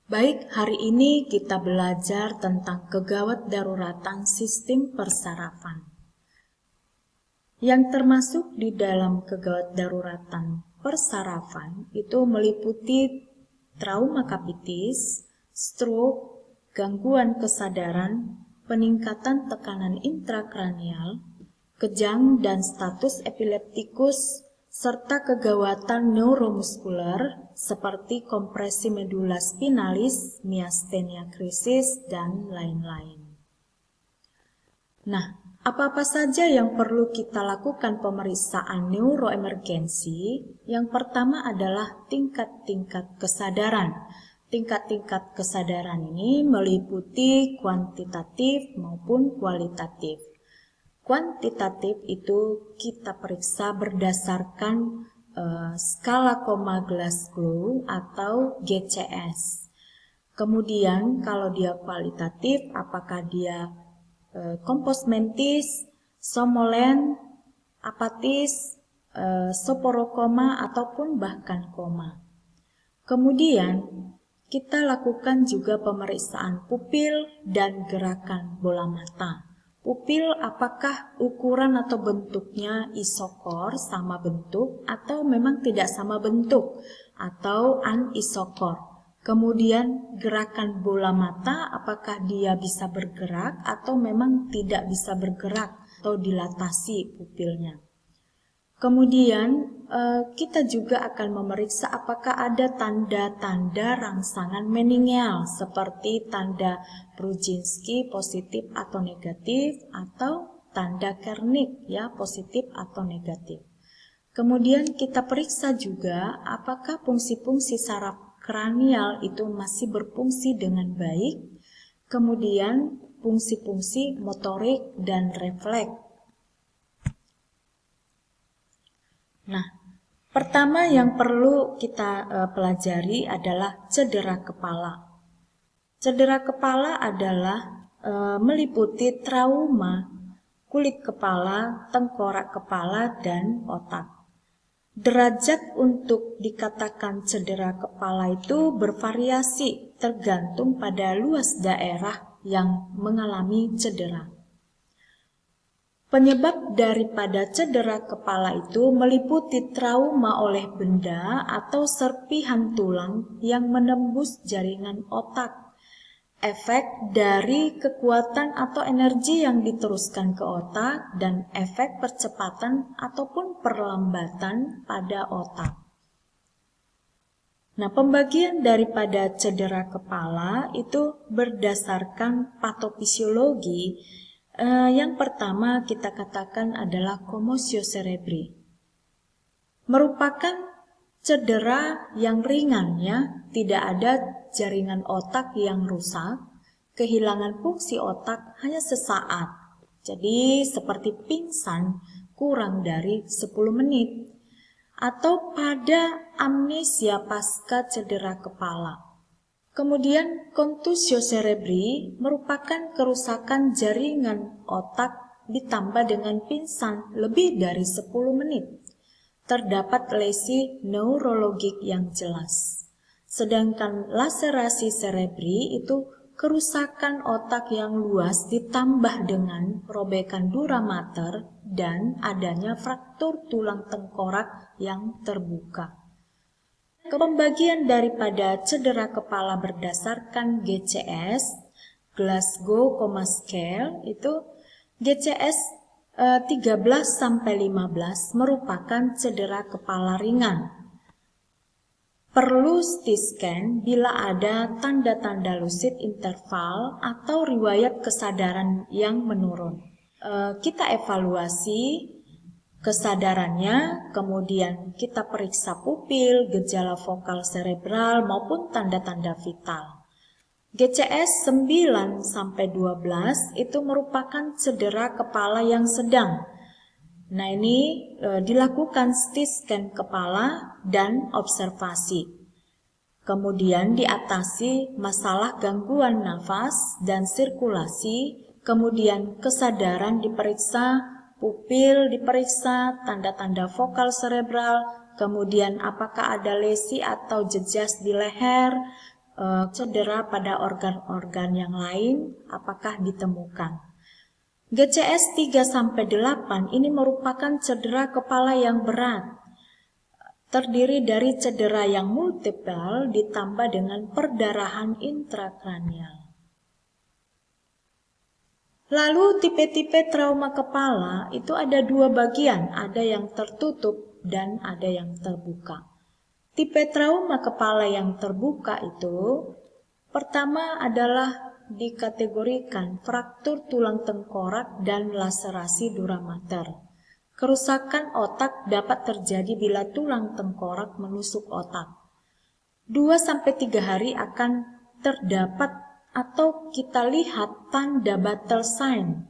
Baik, hari ini kita belajar tentang kegawat daruratan sistem persarafan. Yang termasuk di dalam kegawat daruratan persarafan itu meliputi trauma kapitis, stroke, gangguan kesadaran, peningkatan tekanan intrakranial, kejang dan status epileptikus, serta kegawatan neuromuskuler seperti kompresi medula spinalis, miastenia krisis, dan lain-lain. Nah, apa-apa saja yang perlu kita lakukan pemeriksaan neuroemergensi? Yang pertama adalah tingkat-tingkat kesadaran. Tingkat-tingkat kesadaran ini meliputi kuantitatif maupun kualitatif. Kuantitatif itu kita periksa berdasarkan skala koma Glasgow atau GCS. Kemudian kalau dia kualitatif, apakah dia kompos mentis, somnolen, apatis, soporokoma ataupun bahkan koma. Kemudian kita lakukan juga pemeriksaan pupil dan gerakan bola mata. Pupil apakah ukuran atau bentuknya isokor, sama bentuk, atau memang tidak sama bentuk, atau anisokor. Kemudian gerakan bola mata apakah dia bisa bergerak atau memang tidak bisa bergerak atau dilatasi pupilnya. Kemudian kita juga akan memeriksa apakah ada tanda-tanda rangsangan meningeal seperti tanda Brudzinski positif atau negatif atau tanda Kernik ya positif atau negatif. Kemudian kita periksa juga apakah fungsi-fungsi saraf kranial itu masih berfungsi dengan baik. Kemudian fungsi-fungsi motorik dan refleks. Nah, pertama yang perlu kita pelajari adalah cedera kepala. Cedera kepala adalah meliputi trauma kulit kepala, tengkorak kepala, dan otak. Derajat untuk dikatakan cedera kepala itu bervariasi tergantung pada luas daerah yang mengalami cedera. Penyebab daripada cedera kepala itu meliputi trauma oleh benda atau serpihan tulang yang menembus jaringan otak, efek dari kekuatan atau energi yang diteruskan ke otak, dan efek percepatan ataupun perlambatan pada otak. Nah, pembagian daripada cedera kepala itu berdasarkan patofisiologi. Yang pertama kita katakan adalah commotion cerebri. Merupakan cedera yang ringan ya, tidak ada jaringan otak yang rusak, kehilangan fungsi otak hanya sesaat. Jadi seperti pingsan kurang dari 10 menit atau pada amnesia pasca cedera kepala. Kemudian contusio cerebri merupakan kerusakan jaringan otak ditambah dengan pingsan lebih dari 10 menit. Terdapat lesi neurologik yang jelas. Sedangkan laserasi cerebri itu kerusakan otak yang luas ditambah dengan robekan dura mater dan adanya fraktur tulang tengkorak yang terbuka. Pembagian daripada cedera kepala berdasarkan GCS, Glasgow Coma Scale, itu GCS 13-15 merupakan cedera kepala ringan. Perlu CT scan bila ada tanda-tanda lucid interval atau riwayat kesadaran yang menurun. Kita evaluasi kesadarannya, kemudian kita periksa pupil, gejala vokal cerebral maupun tanda-tanda vital. GCS 9-12 itu merupakan cedera kepala yang sedang. Nah, ini dilakukan CT scan kepala dan observasi. Kemudian diatasi masalah gangguan nafas dan sirkulasi, kemudian kesadaran diperiksa, pupil diperiksa, tanda-tanda vokal cerebral, kemudian apakah ada lesi atau jejas di leher, cedera pada organ-organ yang lain apakah ditemukan. GCS 3-8 ini merupakan cedera kepala yang berat, terdiri dari cedera yang multiple ditambah dengan perdarahan intrakranial. Lalu tipe-tipe trauma kepala itu ada dua bagian, ada yang tertutup dan ada yang terbuka. Tipe trauma kepala yang terbuka itu pertama adalah dikategorikan fraktur tulang tengkorak dan laserasi dura mater. Kerusakan otak dapat terjadi bila tulang tengkorak menusuk otak. 2-3 hari akan terdapat atau kita lihat tanda battle sign,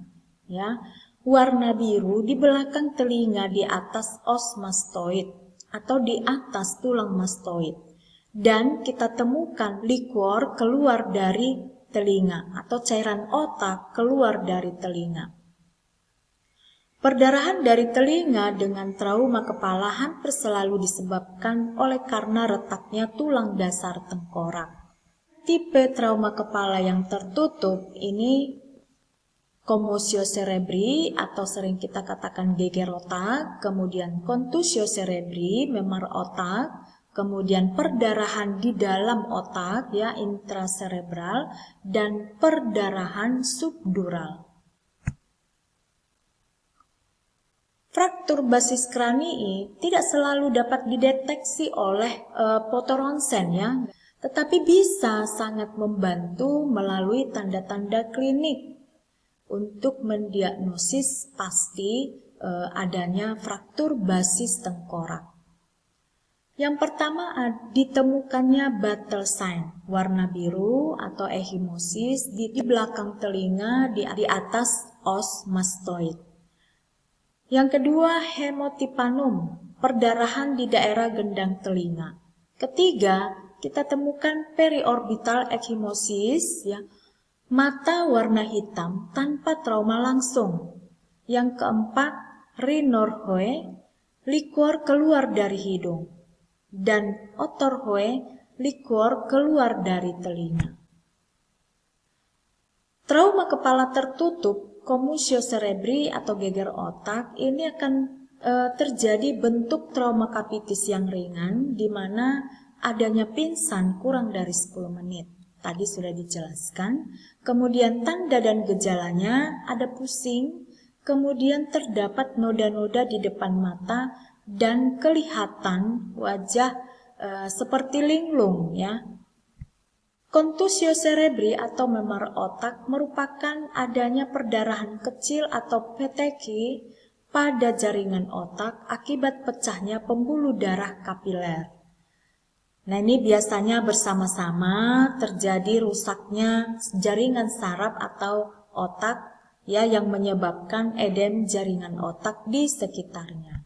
ya, warna biru di belakang telinga di atas os mastoid atau di atas tulang mastoid, dan kita temukan liquor keluar dari telinga atau cairan otak keluar dari telinga. Perdarahan dari telinga dengan trauma kepala hampir selalu disebabkan oleh karena retaknya tulang dasar tengkorak. Tipe trauma kepala yang tertutup ini commotion cerebri atau sering kita katakan geger otak, kemudian contusio cerebri, memar otak, kemudian perdarahan di dalam otak, ya, intracerebral, dan perdarahan subdural. Fraktur basis kranii tidak selalu dapat dideteksi oleh fotoronsen, ya, tetapi bisa sangat membantu melalui tanda-tanda klinik untuk mendiagnosis pasti adanya fraktur basis tengkorak. Yang pertama, ditemukannya battle sign, warna biru atau ehymosis di belakang telinga di atas os mastoid. Yang kedua, hemotipanum, perdarahan di daerah gendang telinga. Ketiga, kita temukan periorbital ecchymosis, ya, mata warna hitam tanpa trauma langsung. Yang keempat, rhinorrhoe, liquor keluar dari hidung. Dan otorrhoe, liquor keluar dari telinga. Trauma kepala tertutup, commotion cerebri atau geger otak, ini akan terjadi bentuk trauma capitis yang ringan, di mana adanya pingsan kurang dari 10 menit. Tadi sudah dijelaskan. Kemudian tanda dan gejalanya ada pusing, kemudian terdapat noda-noda di depan mata, dan kelihatan wajah seperti linglung, ya. Contusio cerebri atau memar otak merupakan adanya perdarahan kecil atau peteki pada jaringan otak akibat pecahnya pembuluh darah kapiler. Nah, ini biasanya bersama-sama terjadi rusaknya jaringan saraf atau otak, ya, yang menyebabkan edem jaringan otak di sekitarnya.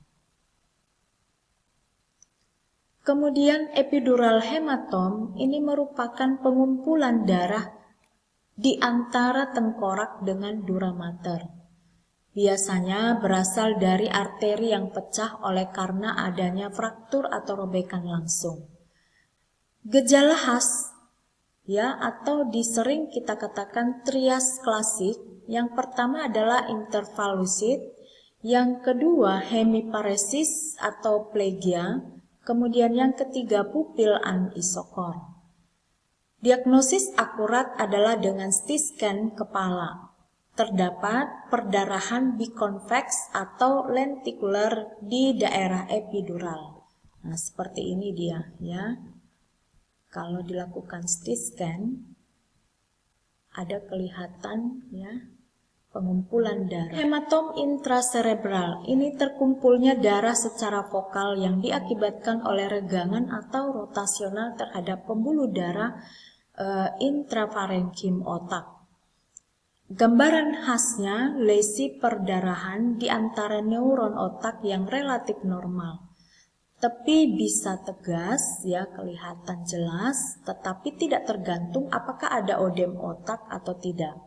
Kemudian epidural hematom ini merupakan pengumpulan darah di antara tengkorak dengan dura mater. Biasanya berasal dari arteri yang pecah oleh karena adanya fraktur atau robekan langsung. Gejala khas, ya, atau disering kita katakan trias klasik. Yang pertama adalah intervalucid, yang kedua hemiparesis atau plegia, kemudian yang ketiga pupil anisokor. Diagnosis akurat adalah dengan CT scan kepala. Terdapat perdarahan biconvex atau lenticular di daerah epidural. Nah, seperti ini dia, ya. Kalau dilakukan CT scan, ada kelihatan, ya, pengumpulan darah. Hematom intracerebral, ini terkumpulnya darah secara vokal yang diakibatkan oleh regangan atau rotasional terhadap pembuluh darah intraparenkim otak. Gambaran khasnya lesi perdarahan di antara neuron otak yang relatif normal. Tepi bisa tegas, ya, kelihatan jelas, tetapi tidak tergantung apakah ada odem otak atau tidak.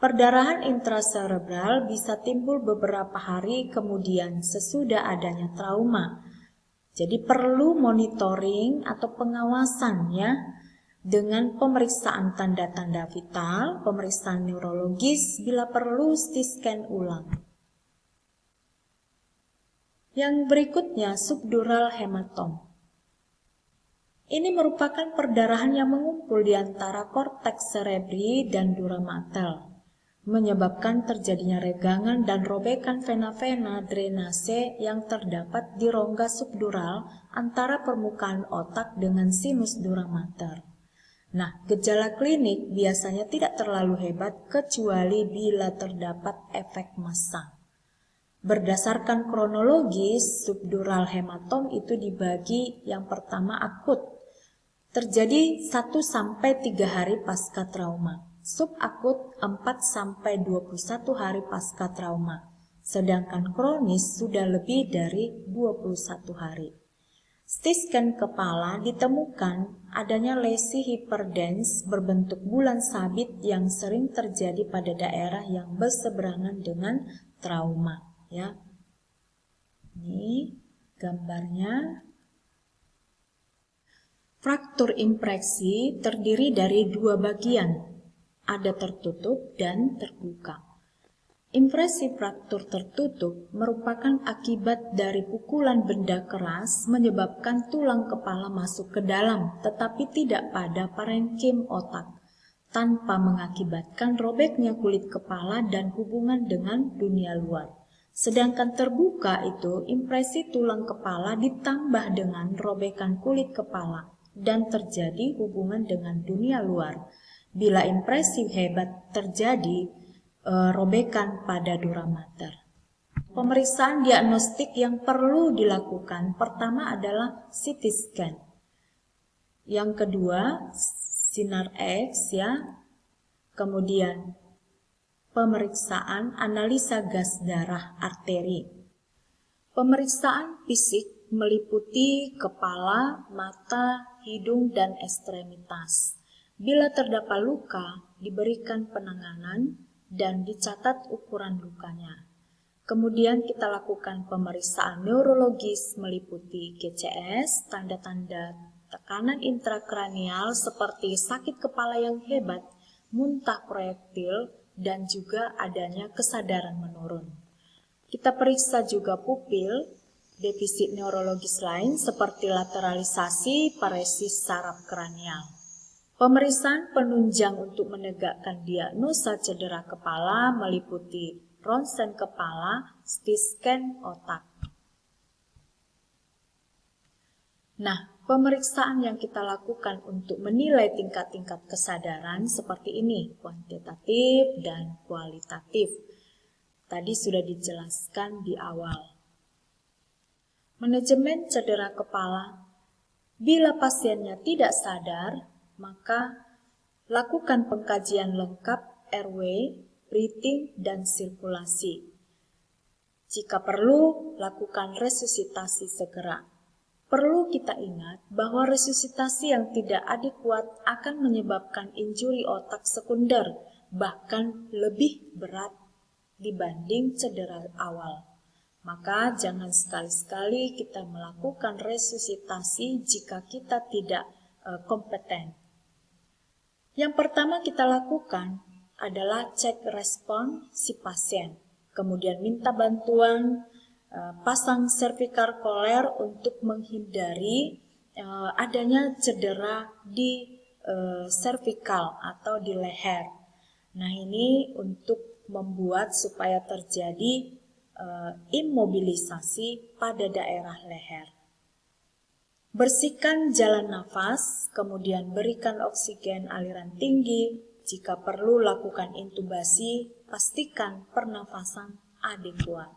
Perdarahan intracerebral bisa timbul beberapa hari kemudian sesudah adanya trauma. Jadi perlu monitoring atau pengawasan, ya. dengan pemeriksaan tanda-tanda vital, pemeriksaan neurologis, bila perlu CT scan ulang. Yang berikutnya subdural hematom. Ini merupakan perdarahan yang mengumpul di antara korteks cerebri dan dura mater, menyebabkan terjadinya regangan dan robekan vena-vena drainase yang terdapat di rongga subdural antara permukaan otak dengan sinus dura mater. Nah, gejala klinik biasanya tidak terlalu hebat kecuali bila terdapat efek massa. Berdasarkan kronologis, subdural hematom itu dibagi yang pertama akut, terjadi 1-3 hari pasca trauma. Subakut 4-21 hari pasca trauma. Sedangkan kronis sudah lebih dari 21 hari. CT scan kepala ditemukan adanya lesi hiperdens berbentuk bulan sabit yang sering terjadi pada daerah yang berseberangan dengan trauma. Ya, ini gambarnya. Fraktur impreksi terdiri dari dua bagian, ada tertutup dan terbuka. Impresi fraktur tertutup merupakan akibat dari pukulan benda keras menyebabkan tulang kepala masuk ke dalam, tetapi tidak pada parenkim otak, tanpa mengakibatkan robeknya kulit kepala dan hubungan dengan dunia luar. Sedangkan terbuka itu impresi tulang kepala ditambah dengan robekan kulit kepala dan terjadi hubungan dengan dunia luar. Bila impresi hebat terjadi, robekan pada dura mater. Pemeriksaan diagnostik yang perlu dilakukan pertama adalah CT scan. Yang kedua, sinar X ya. Kemudian pemeriksaan analisa gas darah arteri. Pemeriksaan fisik meliputi kepala, mata, hidung, dan ekstremitas. Bila terdapat luka, diberikan penanganan dan dicatat ukuran lukanya. Kemudian kita lakukan pemeriksaan neurologis meliputi GCS, tanda-tanda tekanan intrakranial seperti sakit kepala yang hebat, muntah proyektil, dan juga adanya kesadaran menurun. Kita periksa juga pupil, defisit neurologis lain seperti lateralisasi, paresis saraf kranial. Pemeriksaan penunjang untuk menegakkan diagnosa cedera kepala meliputi ronsen kepala, CT scan otak. Nah, pemeriksaan yang kita lakukan untuk menilai tingkat-tingkat kesadaran seperti ini, kuantitatif dan kualitatif. Tadi sudah dijelaskan di awal. Manajemen cedera kepala. Bila pasiennya tidak sadar, maka lakukan pengkajian lengkap airway, breathing, dan sirkulasi. Jika perlu, lakukan resusitasi segera. Perlu kita ingat bahwa resusitasi yang tidak adekuat akan menyebabkan injuri otak sekunder, bahkan lebih berat dibanding cedera awal. Maka jangan sekali-sekali kita melakukan resusitasi jika kita tidak kompeten. Yang pertama kita lakukan adalah cek respon si pasien. Kemudian minta bantuan pasang cervical collar untuk menghindari adanya cedera di cervical atau di leher. Nah, ini untuk membuat supaya terjadi imobilisasi pada daerah leher. Bersihkan jalan nafas, kemudian berikan oksigen aliran tinggi. Jika perlu lakukan intubasi, pastikan pernafasan adekuat.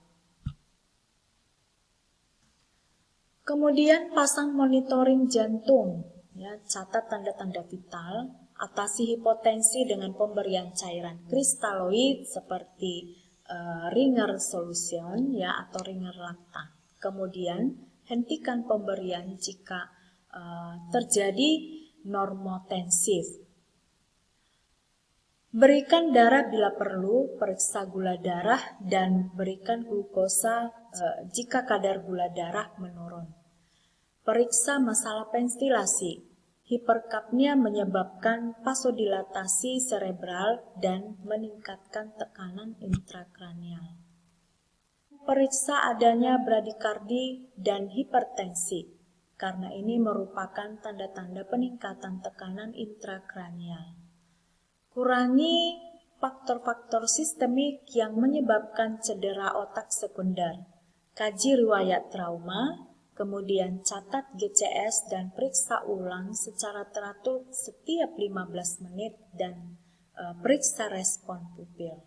Kemudian pasang monitoring jantung, ya, catat tanda-tanda vital, atasi hipotensi dengan pemberian cairan kristaloid seperti Ringer solution ya atau Ringer lactate. Kemudian hentikan pemberian jika terjadi normotensif. Berikan darah bila perlu, periksa gula darah dan berikan glukosa jika kadar gula darah menurun. Periksa masalah ventilasi. Hiperkapnia menyebabkan vasodilatasi cerebral dan meningkatkan tekanan intrakranial. Periksa adanya bradikardi dan hipertensi, karena ini merupakan tanda-tanda peningkatan tekanan intrakranial. Kurangi faktor-faktor sistemik yang menyebabkan cedera otak sekunder. Kaji riwayat trauma, kemudian catat GCS dan periksa ulang secara teratur setiap 15 menit dan periksa respon pupil.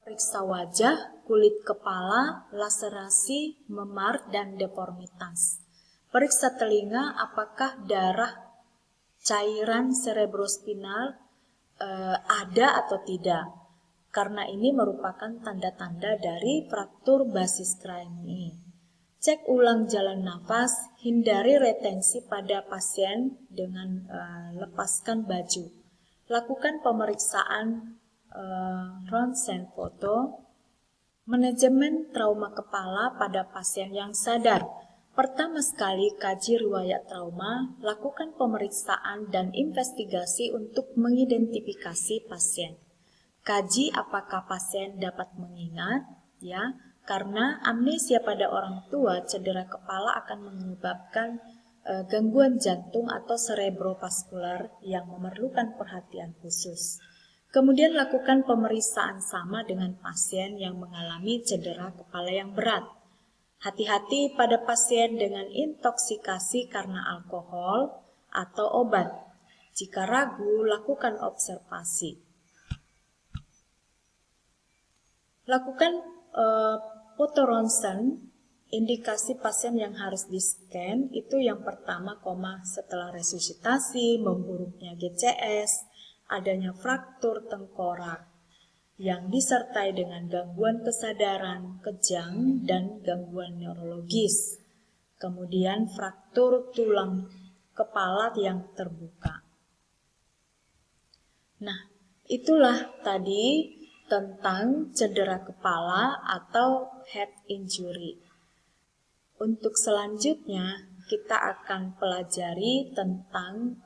Periksa wajah, kulit kepala, laserasi, memar, dan deformitas. Periksa telinga, apakah darah cairan cerebrospinal ada atau tidak. Karena ini merupakan tanda-tanda dari fraktur basis krani. Cek ulang jalan nafas, hindari retensi pada pasien dengan lepaskan baju. Lakukan pemeriksaan ronsen foto. Manajemen trauma kepala pada pasien yang sadar. Pertama sekali, kaji riwayat trauma, lakukan pemeriksaan dan investigasi untuk mengidentifikasi pasien. Kaji apakah pasien dapat mengingat, ya, karena amnesia pada orang tua cedera kepala akan menyebabkan gangguan jantung atau cerebrovaskular yang memerlukan perhatian khusus. Kemudian lakukan pemeriksaan sama dengan pasien yang mengalami cedera kepala yang berat. Hati-hati pada pasien dengan intoksikasi karena alkohol atau obat. Jika ragu, lakukan observasi. Lakukan foto ronsen, indikasi pasien yang harus di-scan itu yang pertama, setelah resusitasi, memburuknya GCS, adanya fraktur tengkorak yang disertai dengan gangguan kesadaran, kejang, dan gangguan neurologis. Kemudian fraktur tulang kepala yang terbuka. Nah, itulah tadi tentang cedera kepala atau head injury. Untuk selanjutnya, kita akan pelajari tentang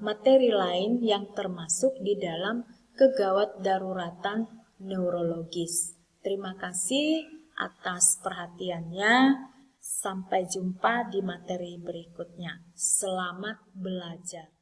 materi lain yang termasuk di dalam kegawat daruratan neurologis. Terima kasih atas perhatiannya. Sampai jumpa di materi berikutnya. Selamat belajar.